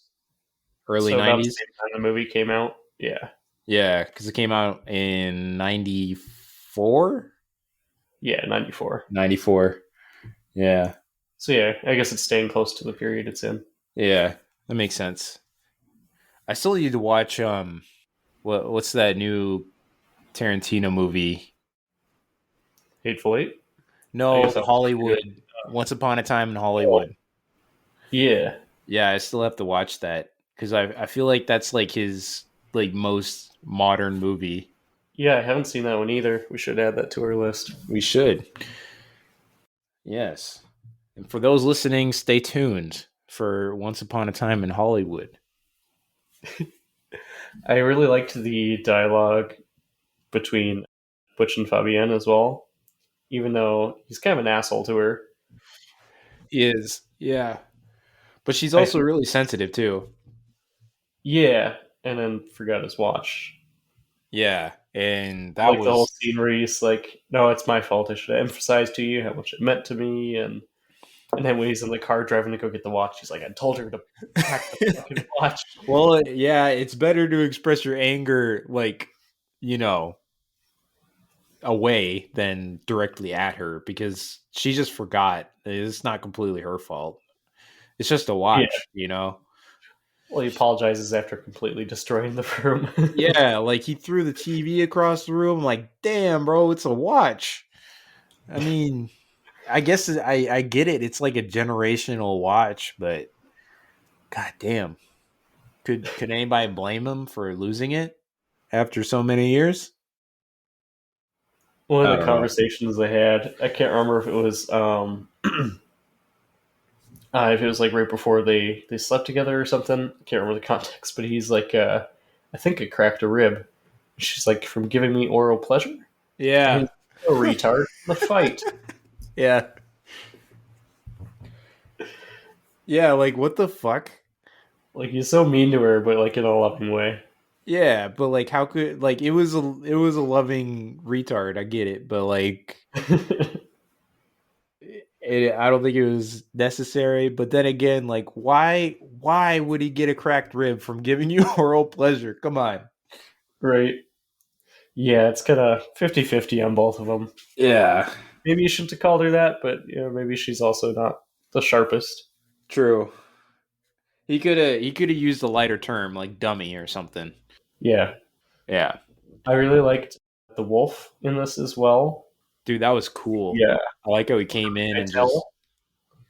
early So about the 90s. same time the movie came out. Yeah. Yeah, because it came out in 94, Yeah, 94. 94. Yeah, So yeah, I guess it's staying close to the period it's in. yeah, that makes sense. I still need to watch what's that new Tarantino movie? Hateful Eight? I No, guess that was pretty good. Hollywood. Once Upon a Time in Oh, Hollywood. yeah. Yeah, I still have to watch that because I feel like that's like his like most modern movie. Yeah, I haven't seen that one either. We should add that to our list. We should. Yes. And for those listening, stay tuned for Once Upon a Time in Hollywood. I really liked the dialogue between Butch and Fabienne as well, even though he's kind of an asshole to her. Is yeah, but she's I also think, really sensitive too. yeah, and then forgot his watch. Yeah, and I that like the whole was scene where he's like, "No, it's my fault. I should have emphasized to you how much it meant to me." And then when he's in the car driving to go get the watch, he's like, "I told her to pack the fucking watch." well, yeah. It's better to express your anger, like you know, away than directly at her because she just forgot. It's not completely her fault. It's just a Yeah. watch, you know? Well, he apologizes after completely destroying the room. Yeah, like he threw the TV across the room. Like, damn, bro, it's a watch. I mean, I guess I get it. It's like a generational watch, but god damn. Could anybody blame him for losing it after so many years? One I of the don't know. conversations they had, I can't remember if it was like right before they slept together or something. I can't remember the context, but he's like, I think it cracked a rib. She's like, from giving me oral pleasure. And Yeah. he's a retard. The fight. Yeah. Yeah, like what the fuck? Like he's so mean to her, but like in a loving way. Yeah, but like how could like it was a loving retard, I get it, but like I don't think it was necessary. But then again, like why would he get a cracked rib from giving you oral pleasure? Come on. Right. Yeah, it's kind of 50-50 on both of them. Yeah, Maybe you shouldn't have called her that, but you know, maybe she's also not the sharpest. true. He could have used a lighter term like dummy or something. Yeah. Yeah, I really liked the wolf in this as well. dude, that was cool. Yeah. I like how he came in and Keitel, just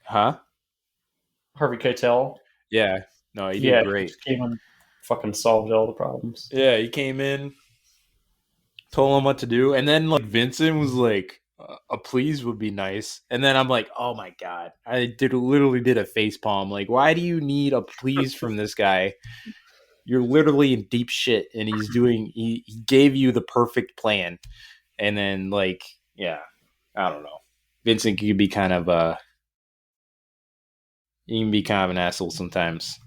huh? Harvey Keitel. Yeah, no, he did Yeah, he great. just came and fucking solved all the problems. Yeah, he came in, told him what to do, and then like Vincent was like, "A please would be nice." And then I'm like, "Oh my god!" Literally did a face palm. Like, why do you need a please from this guy? You're literally in deep shit, and he gave you the perfect plan, and then like, yeah, I don't know. Vincent could be kind of he can be kind of an asshole sometimes.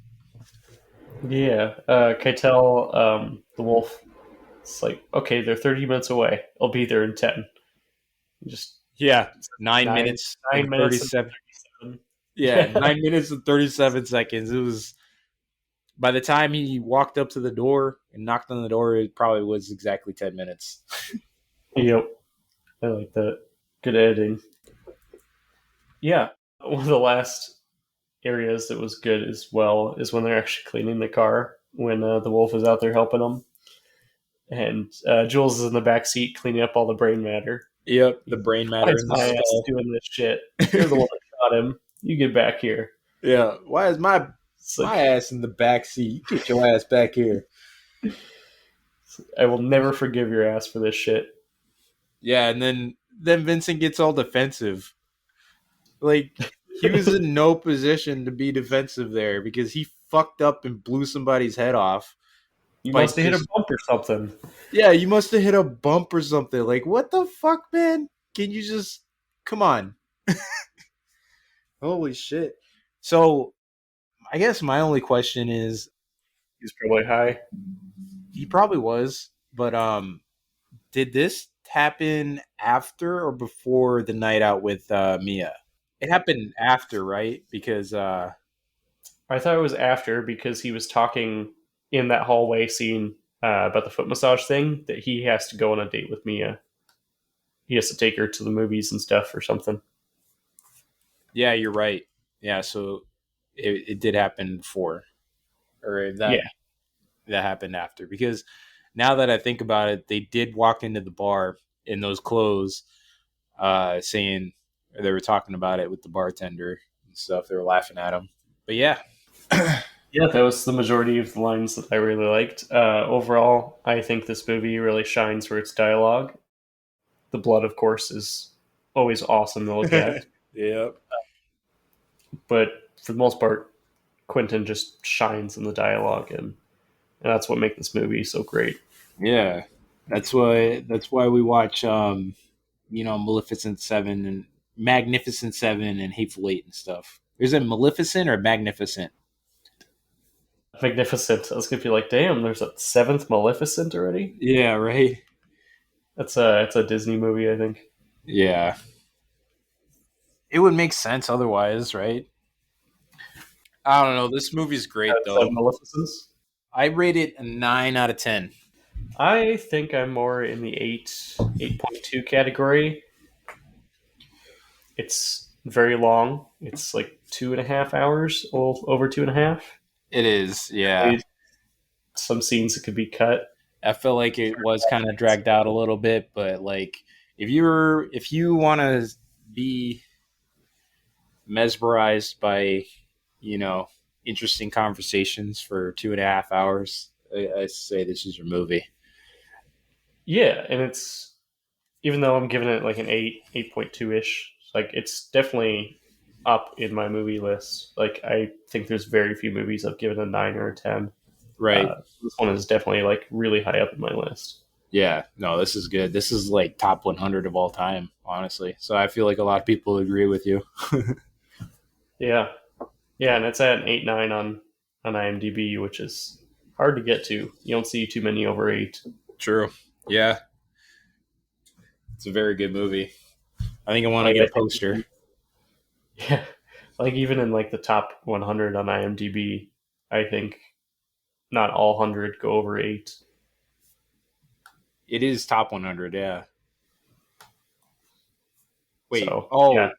Yeah. Keitel, the wolf, it's like, okay, they're 30 minutes away. I'll be there in 10. Just Yeah, nine nine, minutes nine and minutes and 37. 37. Yeah, 9 minutes and 37 seconds. It was by the time he walked up to the door and knocked on the door, it probably was exactly 10 minutes. Yep. I like that. Good editing. Yeah. One of the last areas that was good as well is when they're actually cleaning the car when the wolf is out there helping them. And Jules is in the back seat cleaning up all the brain matter. Yep, the brain Why matter is in the my ass skull. doing this shit? You're the one that shot him. You get back here. Yeah, why is my It's like, ass in the back seat? Get your ass back here. I will never forgive your ass for this shit. Yeah, and then Vincent gets all defensive. Like he was in no position to be defensive there because he fucked up and blew somebody's head off. You By must have hit a just- bump or something. Yeah, you must have hit a bump or something. Like, what the fuck, man? Can you just come on? Holy shit. So I guess my only question is, He's probably high. he probably was, but did this happen after or before the night out with Mia? It happened after, right? Because I thought it was after because he was talking in that hallway scene about the foot massage thing that he has to go on a date with Mia. He has to take her to the movies and stuff or something. yeah, you're right. Yeah, so it did happen before, or Yeah, that happened after. Because now that I think about it, they did walk into the bar in those clothes, saying, or they were talking about it with the bartender and stuff. They were laughing at him. But yeah, yeah, that was the majority of the lines that I really liked. Overall, I think this movie really shines for its dialogue. The blood, of course, is always awesome to look at, yep. but for the most part, Quentin just shines in the dialogue, and that's what makes this movie so great. Yeah, that's why we watch Maleficent 7 and Magnificent 7 and Hateful 8 and stuff. Is it Maleficent or Magnificent? Magnificent. I was gonna be like, damn, there's a seventh Maleficent already. Yeah, right. It's a Disney movie, I think. Yeah. It would make sense otherwise, right? I don't know. This movie's great though. Seven Maleficents. I rate it a 9 out of 10. I think I'm more in the 8.2 category. It's very long. It's like 2.5 hours, a little over 2.5. It is, yeah. Some scenes that could be cut. I feel like it was kind of dragged out a little bit, but like if you want to be mesmerized by, you know, interesting conversations for 2.5 hours, I say this is your movie. Yeah, and it's, even though I'm giving it like an 8.2 ish, like it's definitely up in my movie list. Like I think there's very few movies I've given a 9 or a 10. Right. This one is definitely like really high up in my list. Yeah. No, this is good. This is like top 100 of all time, honestly. So I feel like a lot of people agree with you. Yeah, yeah, and it's at an 8.9 on IMDb, which is hard to get to. You don't see too many over 8. True. Yeah. It's a very good movie. I think I want to Like get I a poster. Yeah, like even in like the top 100 on IMDb, I think not all 100 go over 8. It is top 100, yeah. Wait. So Oh, yeah,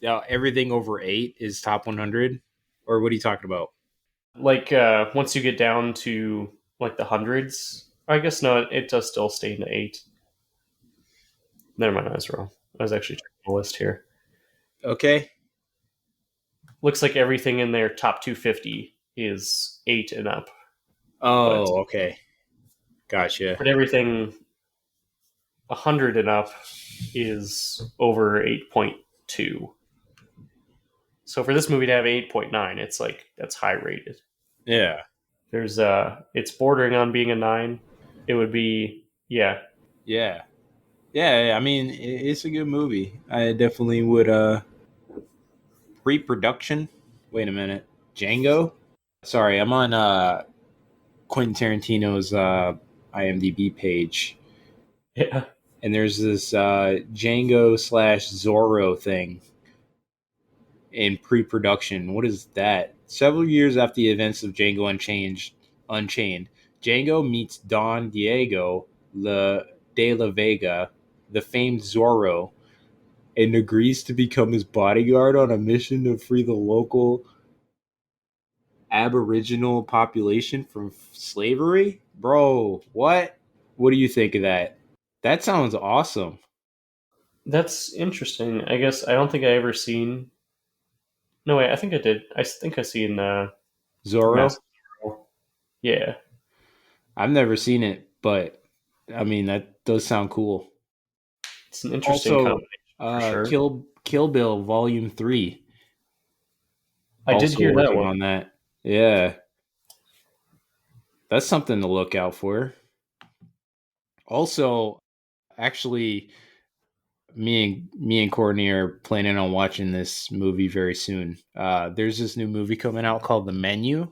yeah, everything over 8 is top 100? Or what are you talking about? like once you get down to like the hundreds, I guess no, it does still stay in the 8. Never mind, I was wrong. I was actually checking the list here. Okay. Looks like everything in their top 250 is 8 and up, but Oh, okay. Gotcha. everything 100 and up is over 8.2. So for this movie to have 8.9, it's like that's high rated. Yeah. There's it's bordering on being a 9. It would be, yeah. Yeah. Yeah, I mean, it's a good movie. I definitely would pre-production. Wait a minute. Django? Sorry, I'm on Quentin Tarantino's IMDb page, Yeah. and there's this Django slash Zorro thing in pre-production. What is that? Several years after the events of Django Unchained, Django meets Don Diego de la Vega, the famed Zorro, and agrees to become his bodyguard on a mission to free the local Aboriginal population from slavery. Bro, what? What do you think of that? That sounds awesome. That's interesting. I guess I don't think I ever seen. No, wait, I think I did. I think I seen Zorro? Mask. Yeah. I've never seen it, but I mean that does sound cool. It's an interesting Also, combination for sure. Kill Bill Volume 3. I did Also hear that working one. on that. Yeah. That's something to look out for. Also, actually, me and Courtney are planning on watching this movie very soon. There's this new movie coming out called The Menu.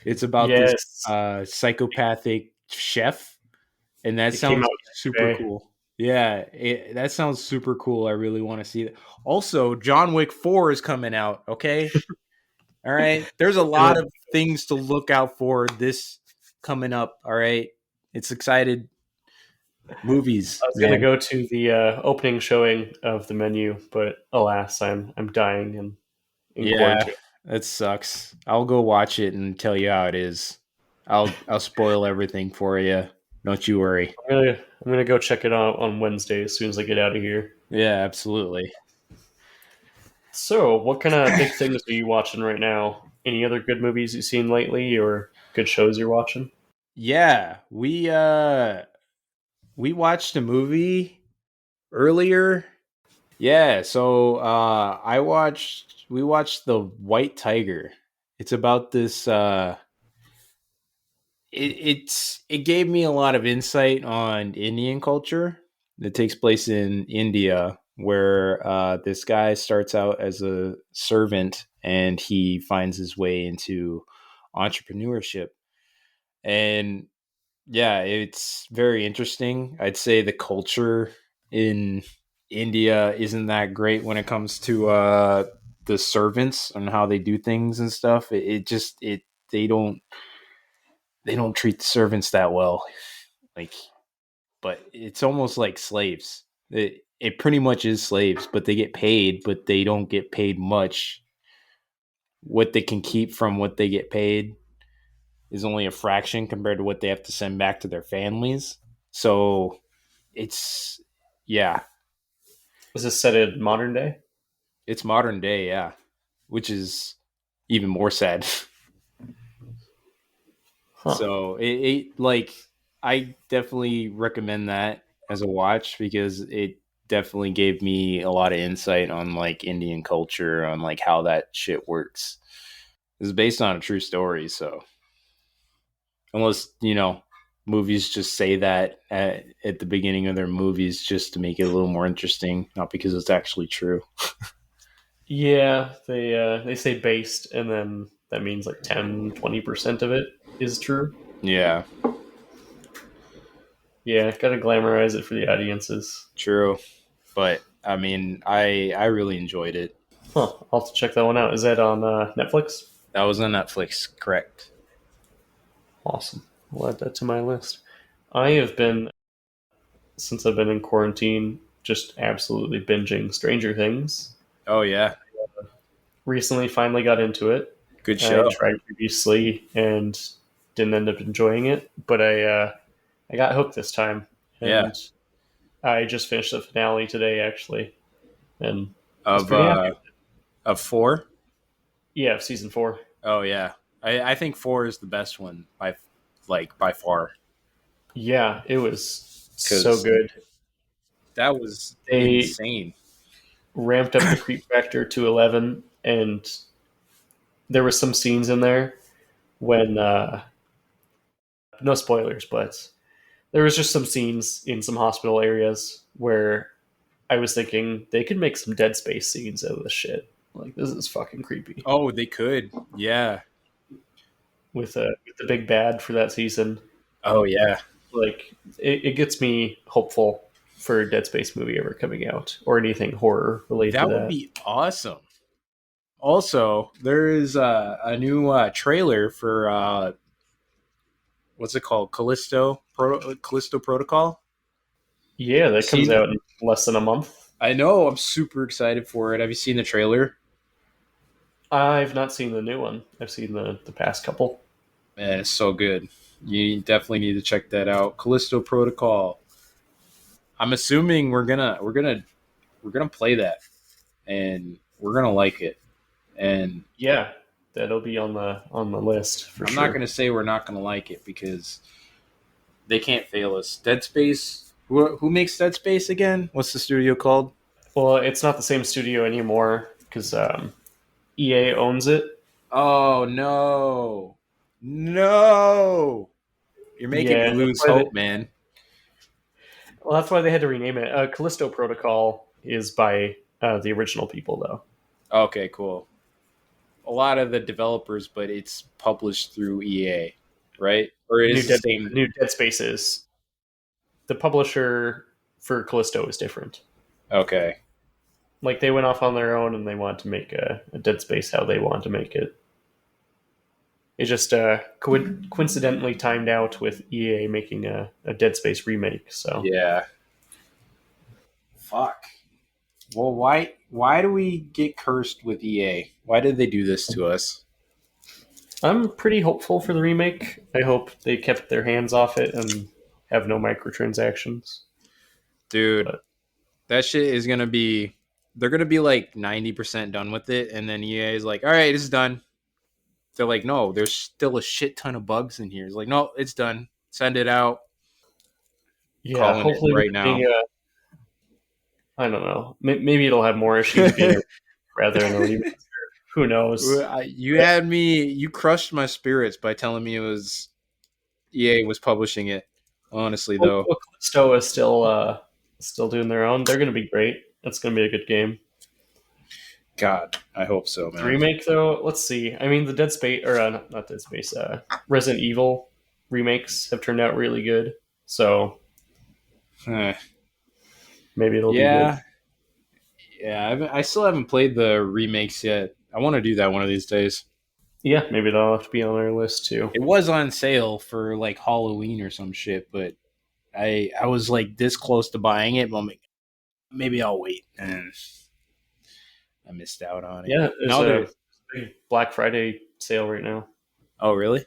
It's about this Yes, psychopathic chef, and that it came sounds out super yesterday. cool. Yeah, that sounds super cool. I really want to see it. Also, John Wick 4 is coming out. Okay, all right. There's a And then lot of things to look out for this coming up. All right, it's excited movies, I was gonna man. go to the opening showing of the menu, but alas, I'm dying and in Yeah, quarantine. that sucks. I'll go watch it and tell you how it is. I'll spoil everything for you. Don't you worry. I'm gonna go check it out on Wednesday as soon as I get out of here. Yeah, absolutely. So, what kind of big things are you watching right now? Any other good movies you've seen lately, or good shows you're watching? Yeah, we watched a movie earlier. Yeah, so we watched The White Tiger. It's about this it gave me a lot of insight on Indian culture that takes place in India, where this guy starts out as a servant and he finds his way into entrepreneurship. And yeah, it's very interesting. I'd say the culture in India isn't that great when it comes to the servants and how they do things and stuff. It just it they don't they don't treat the servants that well. Like, but it's almost like slaves. It pretty much is slaves, but they get paid, but they don't get paid much. What they can keep from what they get paid is only a fraction compared to what they have to send back to their families. So it's yeah, Is this set in modern day? it's modern day, yeah, which is even more sad. Huh. So it like I definitely recommend that as a watch because it definitely gave me a lot of insight on like Indian culture, on like how that shit works. It's based on a true story, so unless movies just say that at the beginning of their movies just to make it a little more interesting, not because it's actually true. Yeah, they say based, and then that means like 10-20% of it is true. Yeah, Yeah, gotta glamorize it for the audiences. true. But I mean, I really enjoyed it. Huh. I'll have to check that one out. Is that on Netflix? That was on Netflix, correct? Awesome. I'll add that to my list. I have been, since I've been in quarantine, just absolutely binging Stranger Things. Oh yeah, Recently, finally got into it. good I show. tried previously and didn't end up enjoying it, but I got hooked this time, Yeah, and I just finished the finale today actually, and I was of pretty happy. of four. Yeah, season 4. Oh yeah, I think four is the best one by far Yeah, it was so because good. that was They insane. ramped up the creep factor to 11, and there were some scenes in there when no spoilers, but there was just some scenes in some hospital areas where I was thinking they could make some Dead Space scenes out of this shit. Like, this is fucking creepy. Oh, they could. Yeah. With the big bad for that season, Oh yeah. like it gets me hopeful for a Dead Space movie ever coming out or anything horror related to That would that. be awesome. Also, there is a new trailer for what's it called? Callisto Protocol. Yeah, You that comes seen it? out in less than a month. I know. I'm super excited for it. Have you seen the trailer? I've not seen the new one. I've seen the past couple. Man, it's so good. You definitely need to check that out. Callisto Protocol. I'm assuming we're gonna play that and we're gonna like it. And Yeah, that'll be on the list for I'm not sure. gonna say we're not gonna like it because they can't fail us. Dead Space. Who makes Dead Space again? What's the studio called? Well, it's not the same studio anymore because EA owns it. Oh no, no! You're making me Yeah, lose hope, man. Well, that's why they had to rename it. Callisto Protocol is by the original people, though. Okay, cool. A lot of the developers, but it's published through EA, right? Or it is the same. New Dead Space is. The publisher for Callisto is different. Okay. Like, they went off on their own and they wanted to make a Dead Space how they wanted to make it. It just coincidentally timed out with EA making a Dead Space remake. So Yeah. Fuck. Well, why do we get cursed with EA? Why did they do this to us? I'm pretty hopeful for the remake. I hope they kept their hands off it and have no microtransactions. Dude, But that shit is gonna be they're gonna be like 90% done with it, and then EA is like, all right, it's done. They're like, no, there's still a shit ton of bugs in here. It's like, no, it's done. Send it out. yeah, Calling it hopefully right now. I don't know. Maybe it'll have more issues being rather than a remake. Who knows? You crushed my spirits by telling me it was EA was publishing it. Honestly, though. Well, Callisto is still doing their own. They're going to be great. It's going to be a good game. God, I hope so, man. The remake, though, let's see. I mean, the Dead Space, or not Dead Space, Resident Evil remakes have turned out really good. So Eh. maybe it'll be good. Yeah, I still haven't played the remakes yet. I want to do that one of these days. Yeah, maybe that'll have to be on our list too. It was on sale for like Halloween or some shit, but I was like this close to buying it, but I'm like, maybe I'll wait. And I missed out on it. Yeah, Now there's a big Black Friday sale right now. Oh, really?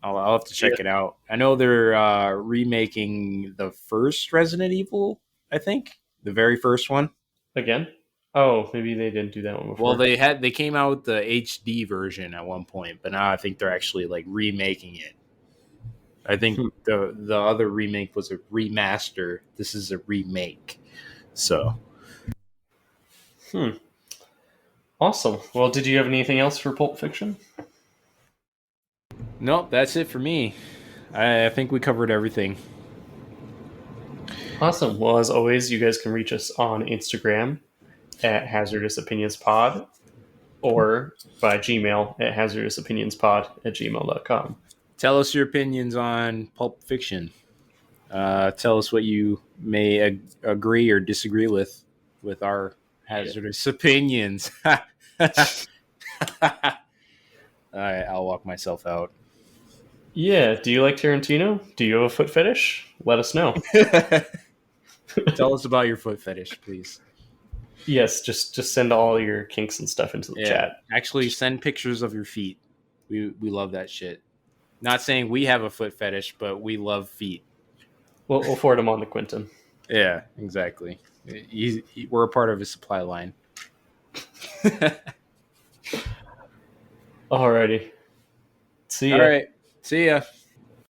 I'll have to check it out. I know they're remaking the first Resident Evil, I think. The very first one. Again? Oh, maybe they didn't do that one before. Well, they came out with the HD version at one point, but now I think they're actually like remaking it. I think the other remake was a remaster. This is a remake. So, Awesome. Well, did you have anything else for Pulp Fiction? nope, that's it for me. I think we covered everything. Awesome. Well, as always, you guys can reach us on Instagram at Hazardous Opinions Pod or by Gmail at hazardousopinionspod@gmail.com. Tell us your opinions on Pulp Fiction. Tell us what you may agree or disagree with our hazardous opinions. All right, I'll walk myself out. Yeah. Do you like Tarantino? Do you have a foot fetish? Let us know. Tell us about your foot fetish, please. Yes, just send all your kinks and stuff into the chat. Actually, send pictures of your feet. We love that shit. Not saying we have a foot fetish, but we love feet. We'll forward them on to Quentin. Yeah, exactly. We're a part of his supply line. Alrighty. See ya. All right. See ya.